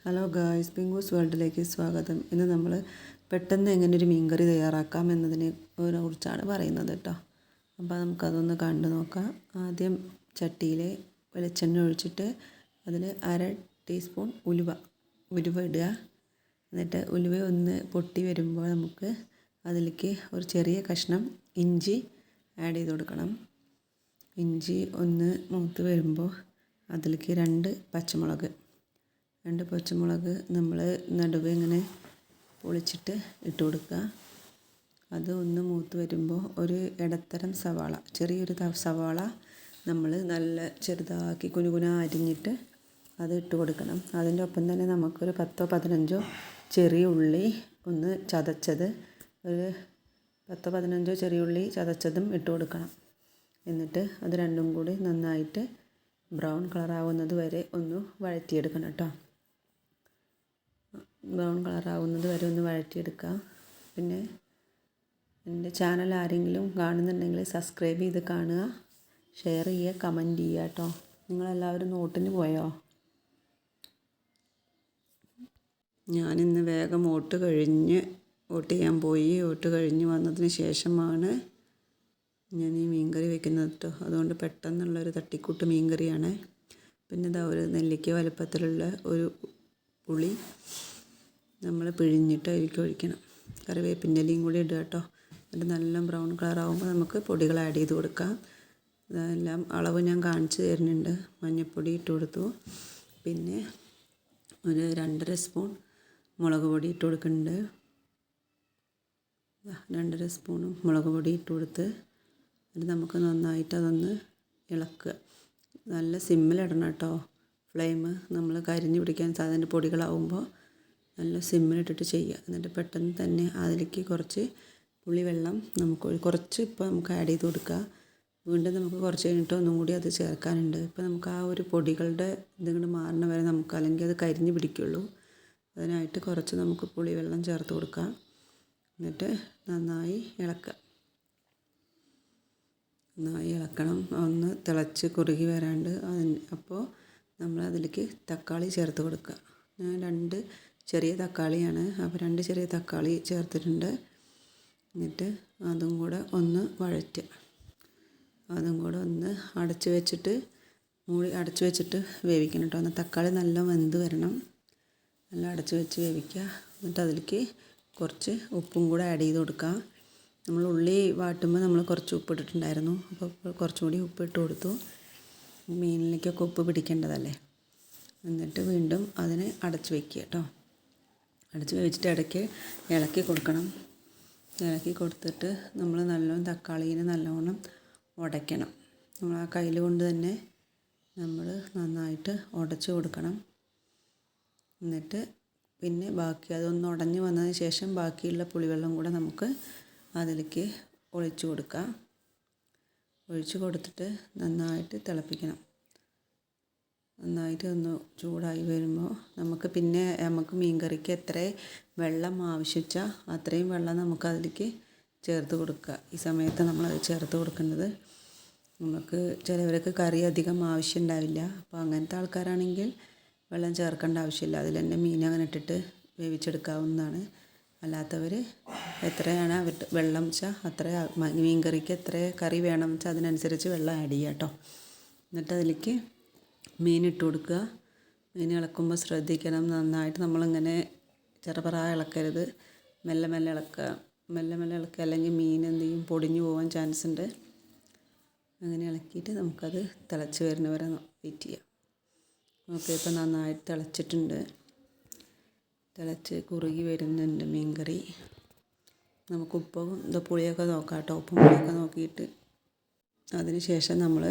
Hello guys, പിങ്കൂസ് വേൾഡിലേക്ക് സ്വാഗതം. ഇന്ന് നമ്മൾ പെട്ടെന്ന് എങ്ങനെ ഒരു മീൻകറി തയ്യാറാക്കാം എന്നതിനെ കുറിച്ചാണ് പറയുന്നത് കേട്ടോ. അപ്പോൾ നമുക്കതൊന്ന് കണ്ടു നോക്കാം. ആദ്യം ചട്ടിയിൽ വെളിച്ചെണ്ണ ഒഴിച്ചിട്ട് അതിൽ 1/2 ടീസ്പൂൺ ഉലുവ ഇടുക. എന്നിട്ട് ഉലുവ ഒന്ന് പൊട്ടി വരുമ്പോൾ നമുക്ക് അതിലേക്ക് ഒരു ചെറിയ കഷ്ണം ഇഞ്ചി ആഡ് ചെയ്ത് കൊടുക്കണം. ഇഞ്ചി ഒന്ന് മൂത്ത് വരുമ്പോൾ അതിലേക്ക് 2 പച്ചമുളക് നമ്മൾ നടുവ് ഇങ്ങനെ പൊളിച്ചിട്ട് ഇട്ട് കൊടുക്കുക. അത് ഒന്ന് മൂത്ത് വരുമ്പോൾ ഒരു ഇടത്തരം സവാള, ചെറിയൊരു സവാള നമ്മൾ നല്ല ചെറുതാക്കി കുനുകുന അരിഞ്ഞിട്ട് അത് ഇട്ട് കൊടുക്കണം. അതിൻ്റെ ഒപ്പം തന്നെ നമുക്കൊരു 10-15 ചെറിയ ഉള്ളി ഒന്ന് ചതച്ചത്, ഒരു 10-15 ചെറിയ ഉള്ളി ചതച്ചതും ഇട്ട് കൊടുക്കണം. എന്നിട്ട് അത് രണ്ടും കൂടി നന്നായിട്ട് ബ്രൗൺ കളറാവുന്നത് വരെ ഒന്ന് വഴറ്റിയെടുക്കണം കേട്ടോ. ബ്രൗൺ കളറാവുന്നത് വരെ ഒന്ന് വഴറ്റിയെടുക്കുക. പിന്നെ എൻ്റെ ചാനൽ ആരെങ്കിലും കാണുന്നുണ്ടെങ്കിൽ സബ്സ്ക്രൈബ് ചെയ്ത് കാണുക, ഷെയർ ചെയ്യുക, കമൻറ്റ് ചെയ്യുക കേട്ടോ. നിങ്ങളെല്ലാവരും വോട്ടിന് പോയോ? ഞാനിന്ന് വേഗം വോട്ട് ചെയ്യാൻ പോയി. വോട്ട് കഴിഞ്ഞ് വന്നതിന് ശേഷമാണ് ഞാൻ ഈ മീൻകറി വെക്കുന്നത് കേട്ടോ. അതുകൊണ്ട് പെട്ടെന്നുള്ളൊരു തട്ടിക്കൂട്ട് മീൻകറിയാണ്. പിന്നെ ഇതാ ഒരു നെല്ലിക്ക വലുപ്പത്തിലുള്ള ഒരു പുളി നമ്മൾ പിഴിഞ്ഞിട്ട് അതിലേക്ക് ഒഴിക്കണം. കറിവേപ്പിൻ്റെ ഇലയും കൂടി ഇടുക കേട്ടോ. എന്നിട്ട് നല്ല ബ്രൗൺ കളറാകുമ്പോൾ നമുക്ക് പൊടികൾ ആഡ് ചെയ്ത് കൊടുക്കാം. ഇതെല്ലാം അളവ് ഞാൻ കാണിച്ചു തരുന്നുണ്ട്. മഞ്ഞൾപ്പൊടി ഇട്ട് കൊടുത്തു. പിന്നെ ഒരു 2.5 സ്പൂൺ മുളക് പൊടി ഇട്ട് കൊടുക്കുന്നുണ്ട്. 2.5 സ്പൂൺ മുളക് പൊടി ഇട്ട് കൊടുത്ത് എന്നിട്ട് നമുക്ക് നന്നായിട്ട് അതൊന്ന് ഇളക്കുക. നല്ല സിമ്മിലിടണം കേട്ടോ. ഫ്ലെയിം നമ്മൾ കരിഞ്ഞു പിടിക്കാൻ സാധാരണ പൊടികളാവുമ്പോൾ നല്ല സിമ്മിലിട്ടിട്ട് ചെയ്യുക. എന്നിട്ട് പെട്ടെന്ന് തന്നെ അതിലേക്ക് കുറച്ച് പുളിവെള്ളം കുറച്ച് ഇപ്പോൾ നമുക്ക് ആഡ് ചെയ്ത് കൊടുക്കുക. വീണ്ടും നമുക്ക് കുറച്ച് കഴിഞ്ഞിട്ട് ഒന്നും കൂടി അത് ചേർക്കാനുണ്ട്. ഇപ്പോൾ നമുക്ക് ആ ഒരു പൊടികളുടെ ഇതിങ്ങോട്ട് മാറണ വരെ നമുക്ക്, അല്ലെങ്കിൽ അത് കരിഞ്ഞ് പിടിക്കുള്ളൂ. അതിനായിട്ട് കുറച്ച് നമുക്ക് പുളിവെള്ളം ചേർത്ത് കൊടുക്കുക. എന്നിട്ട് നന്നായി ഇളക്കണം. ഒന്ന് തിളച്ച് കുറുകി വരാണ്ട് അപ്പോൾ നമ്മൾ അതിലേക്ക് തക്കാളി ചേർത്ത് കൊടുക്കുക. ഞാൻ 2 ചെറിയ തക്കാളിയാണ്, അപ്പോൾ 2 ചെറിയ തക്കാളി ചേർത്തിട്ടുണ്ട്. എന്നിട്ട് അതും കൂടെ ഒന്ന് വഴറ്റുക. അതും കൂടെ ഒന്ന് അടച്ച് വെച്ചിട്ട് വേവിക്കണം കേട്ടോ. എന്നാൽ തക്കാളി നല്ല വെന്ത് വരണം. നല്ല അടച്ച് വെച്ച് വേവിക്കുക. എന്നിട്ട് അതിലേക്ക് കുറച്ച് ഉപ്പും കൂടെ ആഡ് ചെയ്ത് കൊടുക്കുക. നമ്മൾ ഉള്ളി വാട്ടുമ്പോൾ നമ്മൾ കുറച്ച് ഉപ്പ് ഇട്ടിട്ടുണ്ടായിരുന്നു, അപ്പോൾ കുറച്ചും കൂടി ഉപ്പ് ഇട്ട് കൊടുത്തു. മീനിലേക്കൊക്കെ ഉപ്പ് പിടിക്കേണ്ടതല്ലേ. എന്നിട്ട് വീണ്ടും അതിനെ അടച്ച് വയ്ക്കുക കേട്ടോ. അടച്ച് വെച്ചിട്ട് ഇടയ്ക്ക് ഇളക്കി കൊടുക്കണം. ഇളക്കി കൊടുത്തിട്ട് നമ്മൾ നല്ലോണം തക്കാളീനെ നല്ലോണം ഉടയ്ക്കണം. നമ്മൾ ആ കയ്യിൽ കൊണ്ട് തന്നെ നമ്മൾ നന്നായിട്ട് ഉടച്ച് കൊടുക്കണം. എന്നിട്ട് പിന്നെ ബാക്കി അതൊന്ന് ഉടഞ്ഞ് വന്നതിന് ശേഷം ബാക്കിയുള്ള പുളിവെള്ളം കൂടെ നമുക്ക് അതിലേക്ക് ഒഴിച്ച് കൊടുക്കാം. ഒഴിച്ച് കൊടുത്തിട്ട് നന്നായിട്ട് തിളപ്പിക്കണം. നന്നായിട്ട് ഒന്ന് ചൂടായി വരുമ്പോൾ നമുക്ക് മീൻ കറിക്ക് എത്ര വെള്ളം ആവശ്യമിച്ചാൽ അത്രയും വെള്ളം നമുക്ക് അതിലേക്ക് ചേർത്ത് കൊടുക്കുക. ഈ സമയത്ത് നമ്മളത് ചേർത്ത് കൊടുക്കുന്നത്, നമുക്ക് ചിലവർക്ക് കറി അധികം ആവശ്യമുണ്ടാവില്ല. അപ്പോൾ അങ്ങനത്തെ ആൾക്കാരാണെങ്കിൽ വെള്ളം ചേർക്കേണ്ട ആവശ്യമില്ല. അതിൽ തന്നെ മീൻ അങ്ങനെ ഇട്ടിട്ട് വേവിച്ചെടുക്കാവുന്നതാണ്. അല്ലാത്തവർ എത്രയാണ് വെള്ളം വെച്ചാൽ അത്ര മീൻ കറിക്ക് എത്ര കറി വേണം വെച്ചാൽ അതിനനുസരിച്ച് വെള്ളം ആഡ് ചെയ്യുക കേട്ടോ. എന്നിട്ട് അതിലേക്ക് മീൻ ഇട്ട് കൊടുക്കുക. മീൻ ഇളക്കുമ്പോൾ ശ്രദ്ധിക്കണം, നന്നായിട്ട് നമ്മളിങ്ങനെ ചെറുപറ ഇളക്കരുത്. മെല്ലെ ഇളക്കുക. അല്ലെങ്കിൽ മീൻ എന്ത് ചെയ്യും, പൊടിഞ്ഞു പോകാൻ ചാൻസ് ഉണ്ട്. അങ്ങനെ ഇളക്കിയിട്ട് നമുക്കത് തിളച്ച് വരുന്നവരെ വെയിറ്റ് ചെയ്യാം. ഓക്കെ, ഇപ്പോൾ നന്നായിട്ട് തിളച്ചിട്ടുണ്ട്. തിളച്ച് കുറുകി വരുന്നുണ്ട് മീൻ കറി. നമുക്ക് ഉപ്പും പുളിയൊക്കെ നോക്കാം കേട്ടോ. ഉപ്പും പുളിയൊക്കെ നോക്കിയിട്ട് അതിന് ശേഷം നമ്മൾ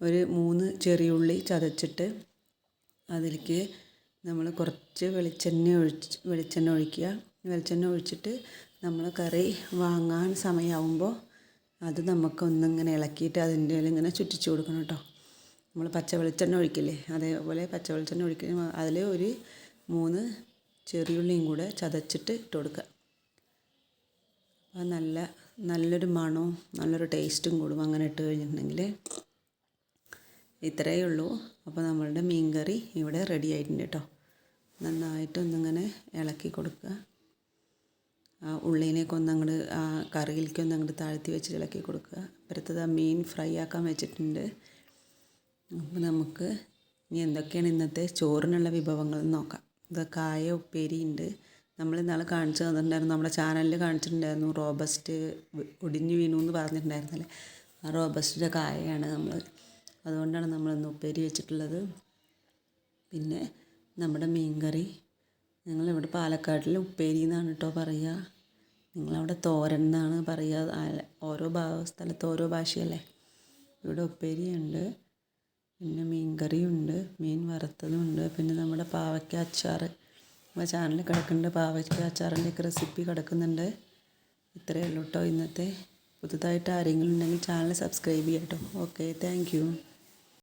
ഒരു 3 ചെറിയുള്ളി ചതച്ചിട്ട് അതിലേക്ക് നമ്മൾ കുറച്ച് വെളിച്ചെണ്ണ ഒഴിക്കുക. വെളിച്ചെണ്ണ ഒഴിച്ചിട്ട് നമ്മൾ കറി വാങ്ങാൻ സമയമാകുമ്പോൾ അത് നമുക്കൊന്നിങ്ങനെ ഇളക്കിയിട്ട് അതിൻ്റെ ഇങ്ങനെ ചുറ്റിച്ച് കൊടുക്കണം കേട്ടോ. നമ്മൾ പച്ച വെളിച്ചെണ്ണ ഒഴിക്കില്ലേ, അതേപോലെ പച്ച വെളിച്ചെണ്ണ ഒഴിക്കുക. അതിൽ ഒരു 3 ചെറിയുള്ളിയും കൂടെ ചതച്ചിട്ട് ഇട്ട് കൊടുക്കുക. അപ്പോൾ നല്ലൊരു മണവും നല്ലൊരു ടേസ്റ്റും കൂടും അങ്ങനെ ഇട്ട് കഴിഞ്ഞിട്ടുണ്ടെങ്കിൽ. ഇത്രയേ ഉള്ളൂ. അപ്പോൾ നമ്മളുടെ മീൻ കറി ഇവിടെ റെഡി ആയിട്ടുണ്ട് കേട്ടോ. നന്നായിട്ടൊന്നിങ്ങനെ ഇളക്കി കൊടുക്കുക. ആ ഉള്ളിലേക്ക് ഒന്നങ്ങോട്ട് ആ കറിയിലേക്ക് ഒന്നങ്ങോട്ട് താഴ്ത്തി വെച്ചിട്ട് ഇളക്കി കൊടുക്കുക. അപ്പുറത്തത് ആ മീൻ ഫ്രൈ ആക്കാൻ വെച്ചിട്ടുണ്ട്. അപ്പോൾ നമുക്ക് ഇനി എന്തൊക്കെയാണ് ഇന്നത്തെ ചോറിനുള്ള വിഭവങ്ങൾ നോക്കാം. ഇത് കായ ഉപ്പേരി ഉണ്ട്. നമ്മൾ ഇന്നാളെ കാണിച്ചു തന്നിട്ടുണ്ടായിരുന്നു, നമ്മുടെ ചാനലിൽ കാണിച്ചിട്ടുണ്ടായിരുന്നു. റോബസ്റ്റ് ഒടിഞ്ഞു വീണു എന്ന് പറഞ്ഞിട്ടുണ്ടായിരുന്നല്ലേ, ആ റോബസ്റ്റിൻ്റെ കായയാണ് അതുകൊണ്ടാണ് നമ്മളിന്ന് ഉപ്പേരി വെച്ചിട്ടുള്ളത്. പിന്നെ നമ്മുടെ മീൻകറി, ഞങ്ങളിവിടെ പാലക്കാട്ടിൽ ഉപ്പേരി എന്നാണ് കേട്ടോ പറയുക. നിങ്ങളവിടെ തോരൻ എന്നാണ് പറയുക. ഓരോ സ്ഥലത്ത് ഓരോ ഭാഷയല്ലേ. ഇവിടെ ഉപ്പേരിയുണ്ട്, പിന്നെ മീൻകറിയുണ്ട്, മീൻ വറുത്തതുണ്ട്, പിന്നെ നമ്മുടെ പാവയ്ക്ക അച്ചാർ നമ്മുടെ ചാനലിൽ കിടക്കുന്നുണ്ട്. പാവയ്ക്ക അച്ചാറിൻ്റെയൊക്കെ റെസിപ്പി കിടക്കുന്നുണ്ട്. ഇത്രയേ ഉള്ളൂ കേട്ടോ ഇന്നത്തെ. പുതുതായിട്ട് ആരെങ്കിലും ഉണ്ടെങ്കിൽ ചാനൽ സബ്സ്ക്രൈബ് ചെയ്യാം കേട്ടോ. Okay, thank you.